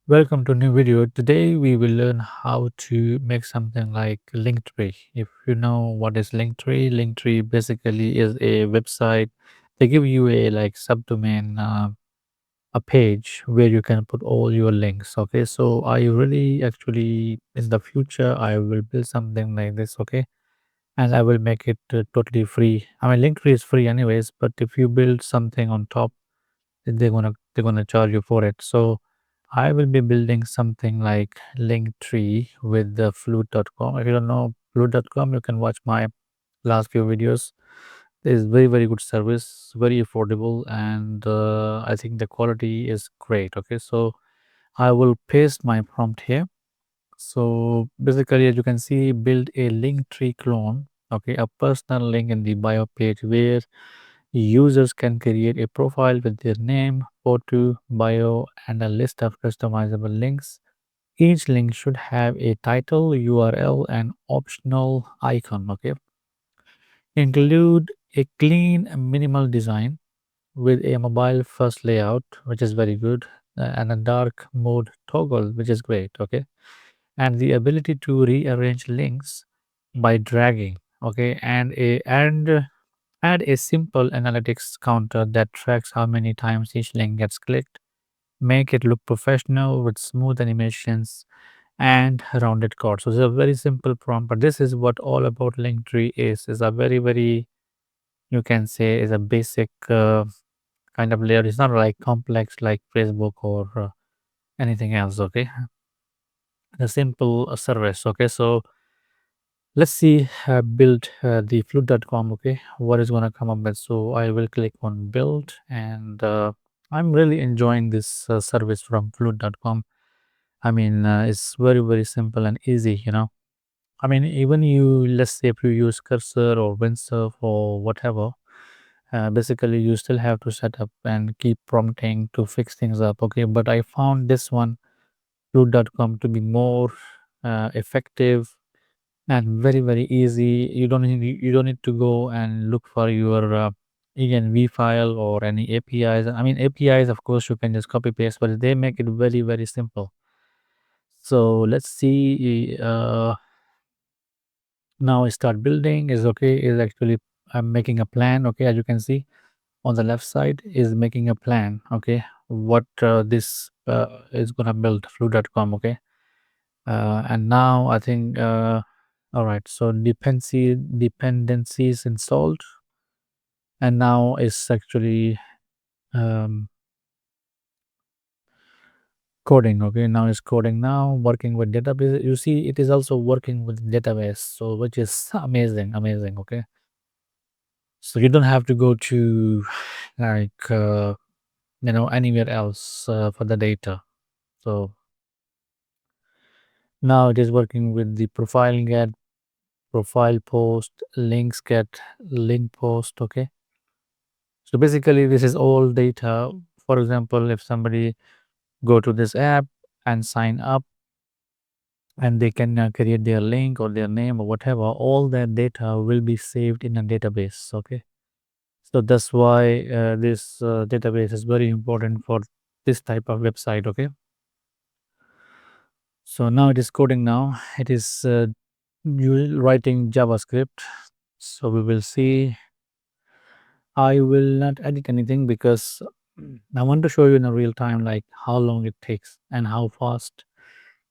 Welcome to new video. Today we will learn how to make something like Linktree. If you know what is Linktree, Linktree basically is a website. They give you a like subdomain, a page where you can put all your links. Okay, so I really actually in the future I will build something like this. Okay, and I will make it totally free. I mean, Linktree is free anyways, but if you build something on top they're gonna charge you for it. So I will be building something like Linktree with the flute.com. If you don't know flute.com, you can watch my last few videos. It's very good service, very affordable, and I think the quality is great. Okay, so I will paste my prompt here. So basically, as you can see, build a Linktree clone. Okay, a personal link in the bio page where users can create a profile with their name, photo, bio, and a list of customizable links. Each link should have a title, URL, and optional icon. Okay, include a clean, minimal design with a mobile first layout, which is very good, and a dark mode toggle, which is great. Okay, and the ability to rearrange links by dragging. Okay, and add a simple analytics counter that tracks how many times each link gets clicked. Make it look professional with smooth animations and rounded chords. So it's a very simple prompt, but this is what all about Linktree is. Is a very you can say is a basic kind of layer. It's not like complex like Facebook or anything else. Okay, a simple service. Okay, so let's see build the flute.com. Okay, what is going to come up with? So I will click on build, and I'm really enjoying this service from flute.com. I mean, it's very simple and easy, I mean, even you, let's say if you use cursor or windsurf or whatever, basically you still have to set up and keep prompting to fix things up. Okay, but I found this one flute.com to be more effective and very easy. You don't need to go and look for your env file or any apis. I mean, apis of course you can just copy paste, but they make it very simple. So let's see. Now I start building is okay. Is actually I'm making a plan. Okay, as you can see on the left side is making a plan. Okay, what this is gonna build flu.com. Okay, and now I think all right, so dependencies installed, and now it's actually um, coding. Okay, now it's coding now, working with database. You see, it is also working with database, so which is amazing. Okay, so you don't have to go to like anywhere else for the data. So now it is working with the profile get, profile post, links get, link post. Okay, so basically this is all data. For example, if somebody go to this app and sign up, and they can create their link or their name or whatever, all that data will be saved in a database. Okay, so that's why this database is very important for this type of website. Okay, so now it is coding. Now it is writing javascript. So we will see. I will not edit anything because I want to show you in a real time like how long it takes and how fast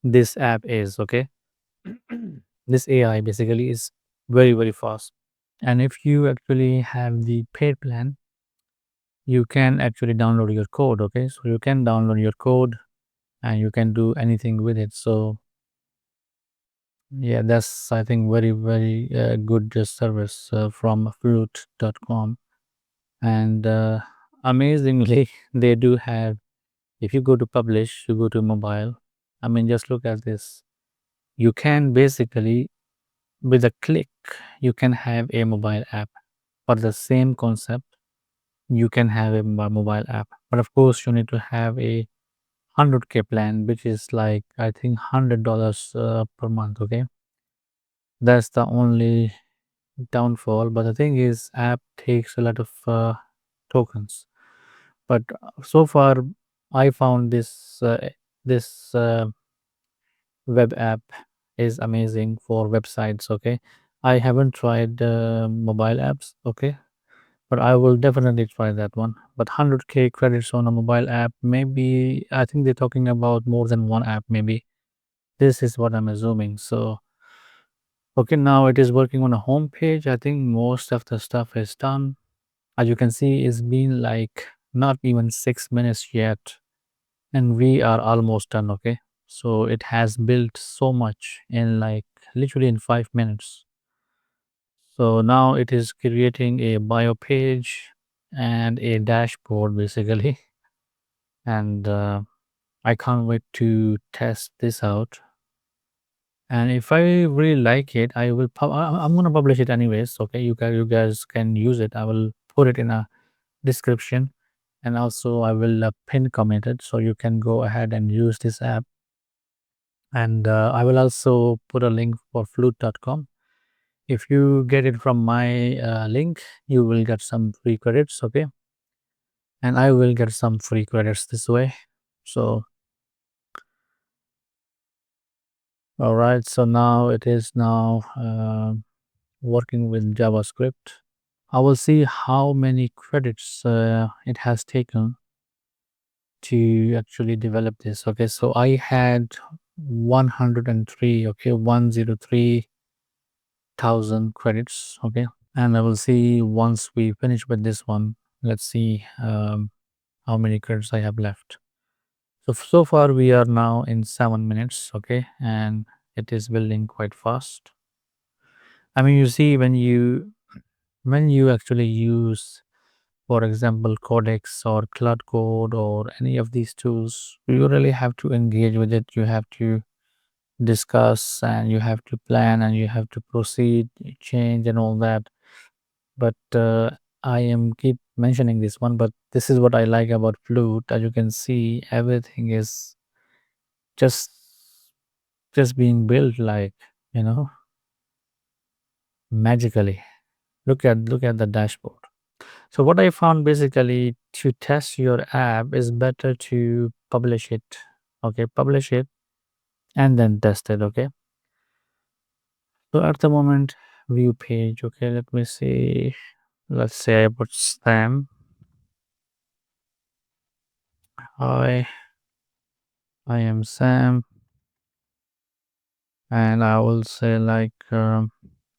this app is. Okay, this AI basically is very fast. And if you actually have the paid plan, you can actually download your code. Okay, so you can download your code and you can do anything with it. So yeah, that's I think very good service from fruit.com. And amazingly they do have, if you go to publish, you go to mobile. I mean, just look at this. You can basically with a click you can have a mobile app for the same concept. You can have a mobile app, but of course you need to have a 100K plan, which is like I think $100 per month. Okay, that's the only downfall. But the thing is app takes a lot of tokens. But so far I found this this web app is amazing for websites. Okay, I haven't tried mobile apps. Okay, but I will definitely try that one. But 100K credits on a mobile app, maybe I think they're talking about more than one app. Maybe this is what I'm assuming. So okay, now it is working on a home page. I think most of the stuff is done. As you can see, it's been like not even 6 minutes yet, and we are almost done. Okay, so it has built so much in like literally in 5 minutes. So now it is creating a bio page and a dashboard basically, and I can't wait to test this out. And if I really like it, I will. I'm gonna publish it anyways. Okay, you guys can use it. I will put it in a description, and also I will pin comment it so you can go ahead and use this app. And I will also put a link for flute.com. If you get it from my link, you will get some free credits. Okay, and I will get some free credits this way. So all right, so now it is now working with JavaScript. I will see how many credits it has taken to actually develop this. Okay, so I had 103, okay, 103,000 credits. Okay, and I will see once we finish with this one. Let's see how many credits I have left. So far we are now in 7 minutes. Okay, and it is building quite fast. I mean, you see, when you actually use, for example, Codex or Cloud Code or any of these tools, you really have to engage with it. You have to discuss and you have to plan and you have to proceed, change, and all that. But I am keep mentioning this one, but this is what I like about Flute. As you can see, everything is just just being built like, you know, magically. Look at the dashboard. So what I found basically to test your app is better to publish it. Okay, publish it and then test it. Okay. So at the moment, view page. Okay, let me see. Let's say I put Sam. Hi, I am Sam, and I will say like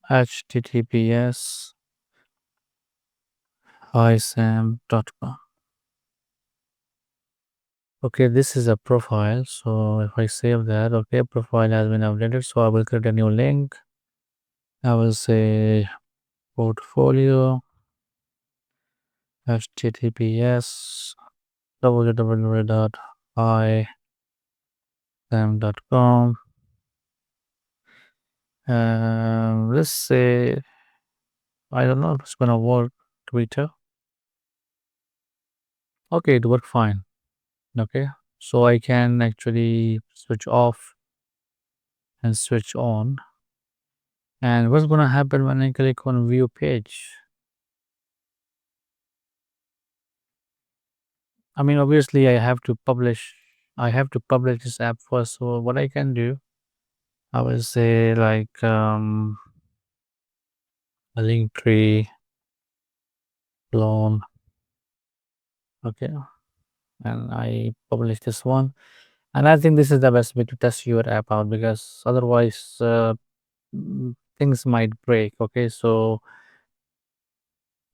HTTPS hisam.com. Okay, this is a profile. So if I save that, okay, profile has been updated. So I will create a new link. I will say portfolio https www.isam.com. Let's say I don't know if it's gonna work. Twitter. Okay, it worked fine. Okay, so I can actually switch off and switch on. And what's gonna happen when I click on view page? I mean, obviously, I have to publish. I have to publish this app first. So what I can do, I will say like a link tree clone. Okay, and I publish this one. And I think this is the best way to test your app out because otherwise things might break. Okay, so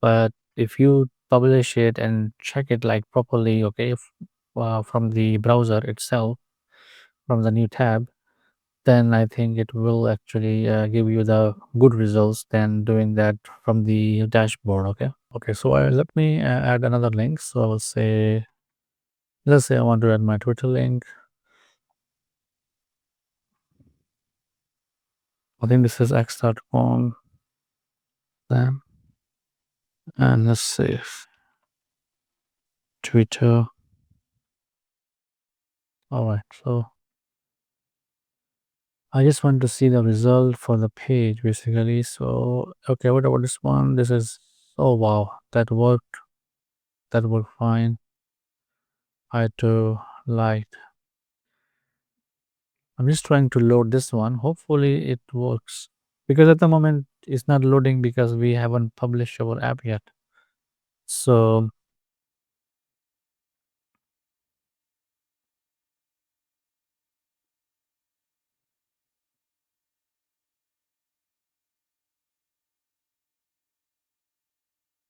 but if you publish it and check it like properly, okay, from the browser itself, from the new tab, then I think it will actually give you the good results than doing that from the dashboard. Okay. Okay. So let me add another link. So I will say, let's say I want to add my Twitter link. I think this is x.com. Then, and let's see, Twitter. All right. So I just want to see the result for the page basically. So, okay, what about this one? This is, oh wow, that worked. That worked fine. I had to like, I'm just trying to load this one. Hopefully it works. Because at the moment it's not loading because we haven't published our app yet. So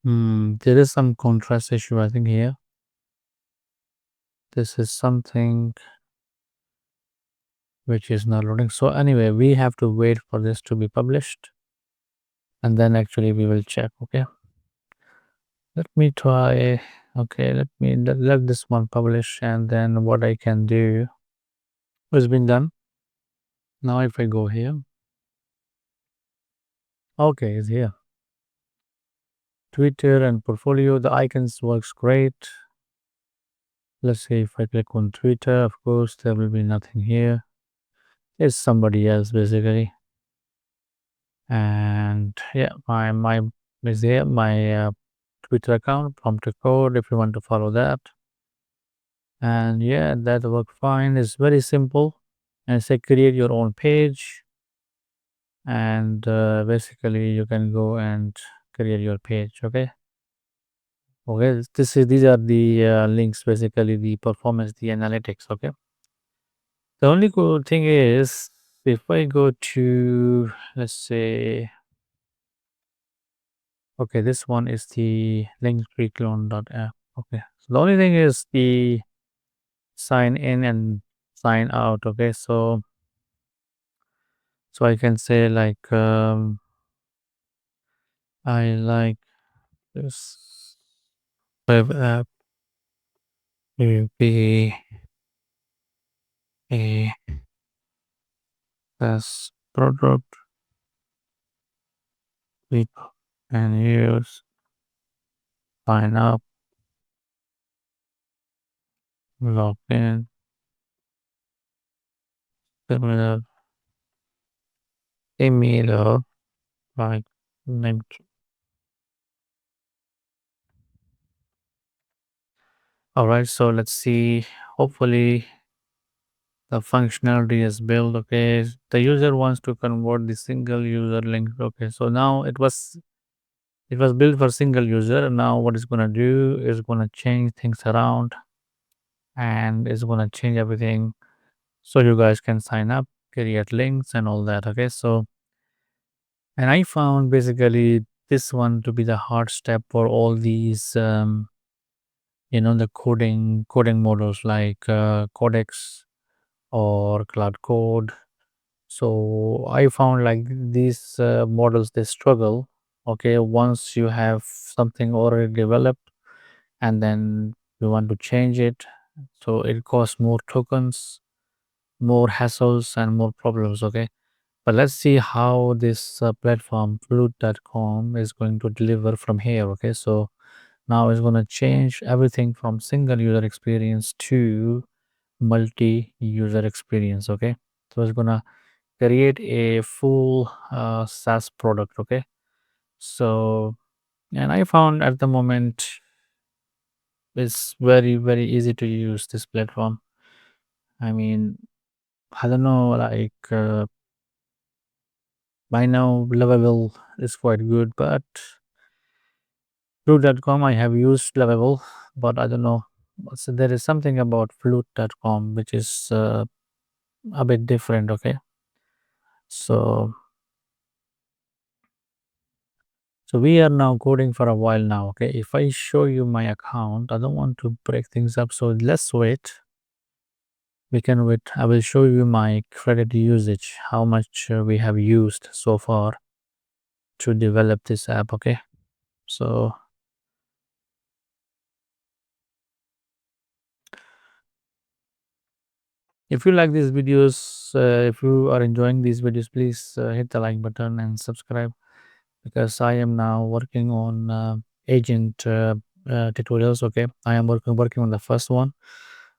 there is some contrast issue, I think, here. This is something which is not loading. So anyway, we have to wait for this to be published and then actually we will check. Okay. Let me try. Okay, let this one publish and then what I can do has been done. Now if I go here, okay, it's here. Twitter and portfolio, the icons works great. Let's say if I click on Twitter, of course there will be nothing here. It's somebody else basically. And yeah, my is here, my Twitter account, prompt code if you want to follow that. And yeah, that worked fine. It's very simple. And say create your own page. And basically you can go and create your page. Okay, these are the links, basically the performance, the analytics. Okay, the only cool thing is if I go to, let's say, okay, this one is the Linktree clone.app. Okay, so the only thing is the sign in and sign out. Okay, so I can say like I like this web app to be a SaaS product people can use, sign up, log in, similar email like name. All right, so let's see. Hopefully, the functionality is built. Okay, the user wants to convert the single user link. Okay, so now it was built for single user. Now what it's gonna do is gonna change things around and it's gonna change everything so you guys can sign up, create links and all that. Okay, so and I found basically this one to be the hard step for all these the coding models like codex or cloud code. So I found like these models they struggle. Okay, once you have something already developed and then you want to change it, so it costs more tokens, more hassles and more problems. Okay, but let's see how this platform flute.com is going to deliver from here. Okay, so now it's going to change everything from single user experience to multi user experience. Okay, so it's going to create a full SaaS product. Okay, so and I found at the moment it's very very easy to use this platform. I mean, I don't know, like by now Lovable is quite good, but Flute.com I have used Lovable, but I don't know. So there is something about Flute.com which is a bit different. Okay, so we are now coding for a while now. Okay, if I show you my account, I don't want to break things up, so let's wait. We can wait. I will show you my credit usage, how much we have used so far to develop this app. Okay, so if you like these videos, if you are enjoying these videos, please hit the like button and subscribe, because I am now working on agent tutorials. Okay, I am working on the first one,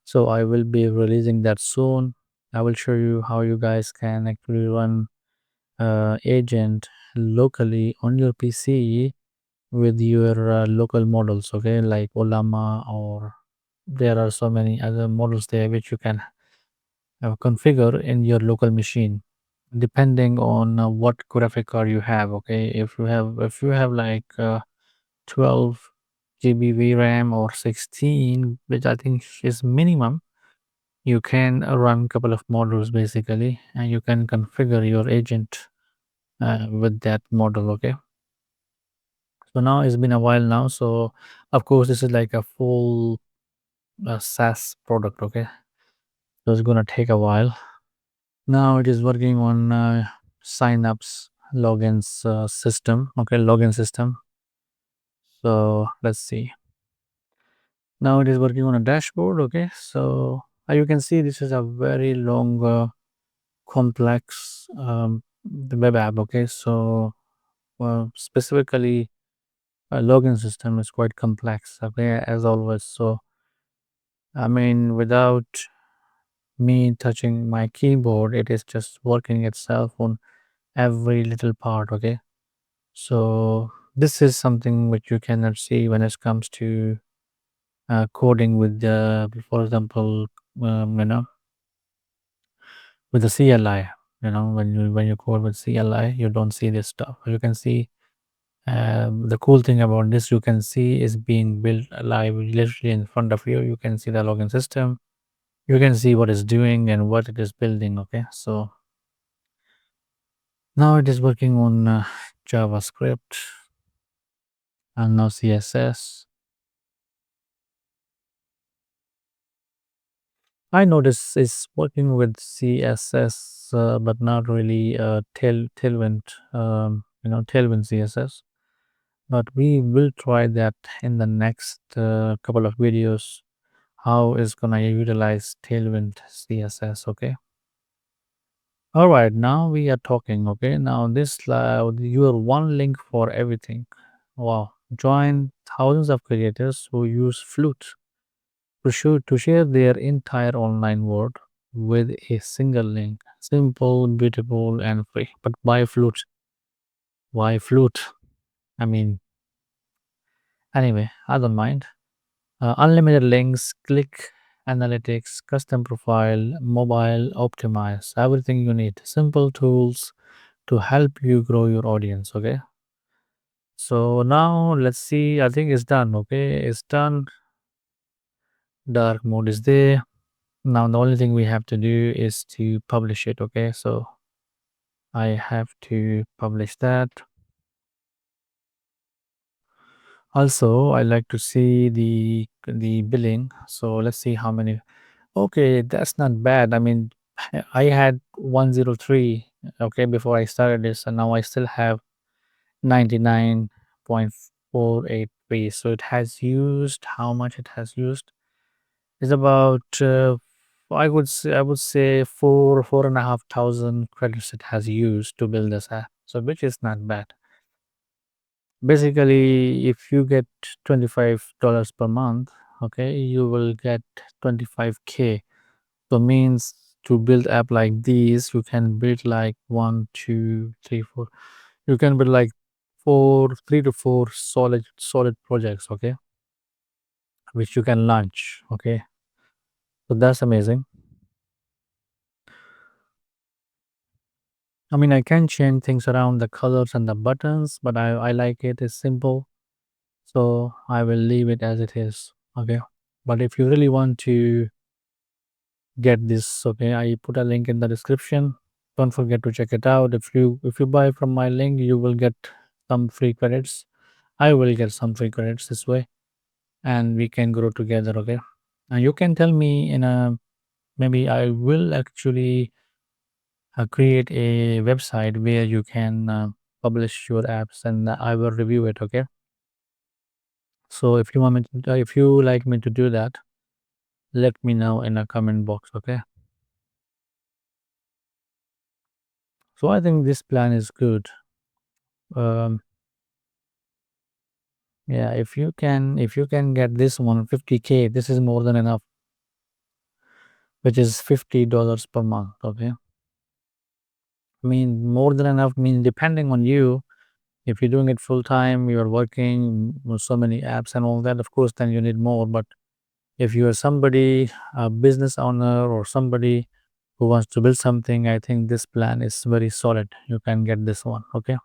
so I will be releasing that soon. I will show you how you guys can actually run agent locally on your PC with your local models. Okay, like Olama, or there are so many other models there which you can configure in your local machine, depending on what graphic card you have. Okay, if you have like 12 GB VRAM or 16, which I think is minimum, you can run a couple of models basically, and you can configure your agent with that model. Okay, so now it's been a while now, so of course this is like a full SaaS product. Okay, so it's gonna take a while. Now it is working on signups logins system. Okay, login system. So let's see. Now it is working on a dashboard. Okay, so you can see this is a very long complex the web app. Okay, so specifically a login system is quite complex. Okay, as always. So I mean, without me touching my keyboard, it is just working itself on every little part. Okay, so this is something which you cannot see when it comes to coding with the, for example, you know, with the CLI. You know, when you code with CLI, you don't see this stuff. You can see the cool thing about this, you can see is being built live literally in front of you. You can see the login system. You can see what it's doing and what it is building. Okay, so now it is working on JavaScript and now CSS. I notice it's working with CSS, but not really Tailwind, Tailwind CSS. But we will try that in the next couple of videos. How is gonna utilize Tailwind CSS? Okay. All right. Now we are talking. Okay. Now this your one link for everything. Wow. Join thousands of creators who use Flute to share their entire online world with a single link. Simple, beautiful, and free. But why Flute? Why Flute? I mean, anyway, I don't mind. Unlimited links, click analytics, custom profile, mobile optimize, everything you need. Simple tools to help you grow your audience. Okay. So now let's see. I think it's done. Okay. It's done. Dark mode is there. Now the only thing we have to do is to publish it. Okay. So I have to publish that. Also, I like to see the billing. So let's see how many. Okay, that's not bad. I mean, I had 103, okay, before I started this, and now I still have 99.483. So it has used, how much it has used is about I would say 4,500 credits it has used to build this app. So which is not bad. Basically, if you get $25 per month, okay, you will get 25K. So means to build app like these, you can build like one, two, three, four. You can build like three to four solid projects, okay, which you can launch. Okay, so that's amazing. I mean, I can change things around the colors and the buttons, but I like it. It's simple, so I will leave it as it is. Okay, but if you really want to get this, okay, I put a link in the description. Don't forget to check it out. If you buy from my link, you will get some free credits. I will get some free credits this way, and we can grow together. Okay, and you can tell me in a, maybe I will actually create a website where you can publish your apps, and I will review it. Okay, so if you want me if you like me to do that, let me know in a comment box. Okay, so I think this plan is good. um Yeah, if you can get this one 50K, this is more than enough, which is $50 per month. Okay. I mean, more than enough means depending on you. If you're doing it full time, you're working with so many apps and all that, of course, then you need more. But if you are somebody, a business owner or somebody who wants to build something, I think this plan is very solid. You can get this one. Okay.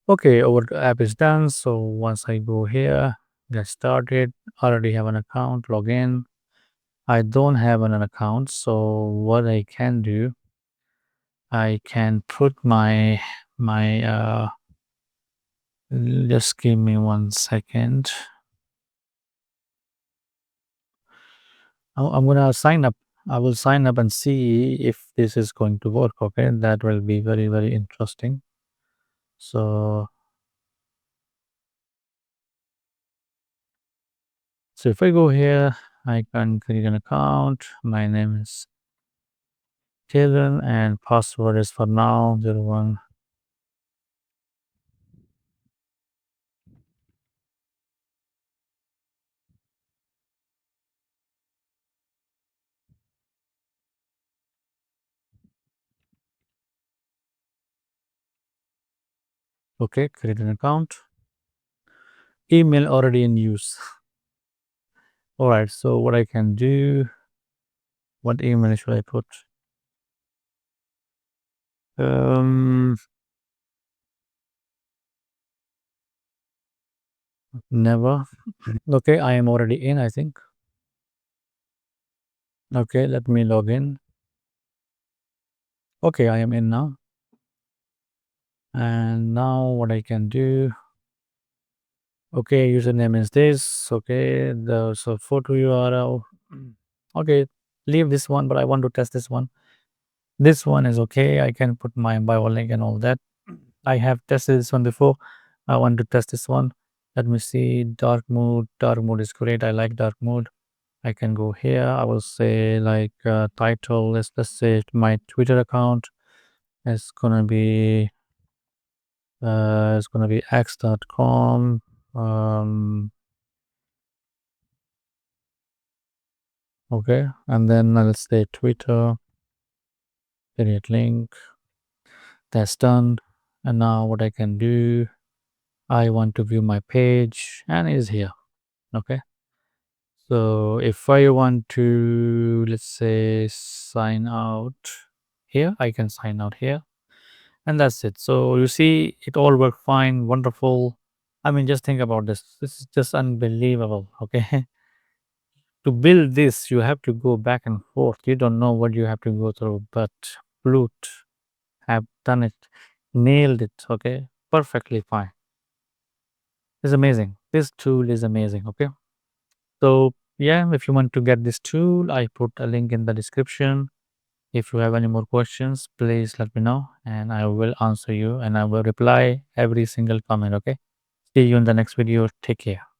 Okay, our app is done. So once I go here, get started, already have an account, log in. I don't have an account, so what I can do, I can put my just give me 1 second. I'm gonna sign up. I will sign up and see if this is going to work. Okay, that will be very, very interesting. So, so if I go here, I can create an account. My name is Kevin, and password is for now 01. Okay, create an account. Email already in use. All right. So what I can do? What email should I put? Um, Never. Okay, I am already in, I think. Okay, let me log in. Okay, I am in now. And now what I can do, okay, username is this. Okay, the so photo URL. Okay, leave this one, but I want to test this one. This one is okay. I can put my bio link and all that. I have tested this one before. I want to test this one. Let me see. Dark mode. Dark mode is great. I like dark mode. I can go here. I will say like title. Let's say my Twitter account. It's gonna be x.com. Okay, and then I'll say Twitter. Create link. That's done. And now what I can do, I want to view my page and it's here. Okay. So if I want to, let's say, sign out here, I can sign out here. And that's it. So you see, it all worked fine, wonderful. I mean, just think about this. This is just unbelievable. Okay. To build this, you have to go back and forth. You don't know what you have to go through, but Flute have done it, nailed it. Okay. Perfectly fine. It's amazing. This tool is amazing. Okay. So, yeah, if you want to get this tool, I put a link in the description. If you have any more questions, please let me know and I will answer you and I will reply every single comment. Okay. See you in the next video. Take care.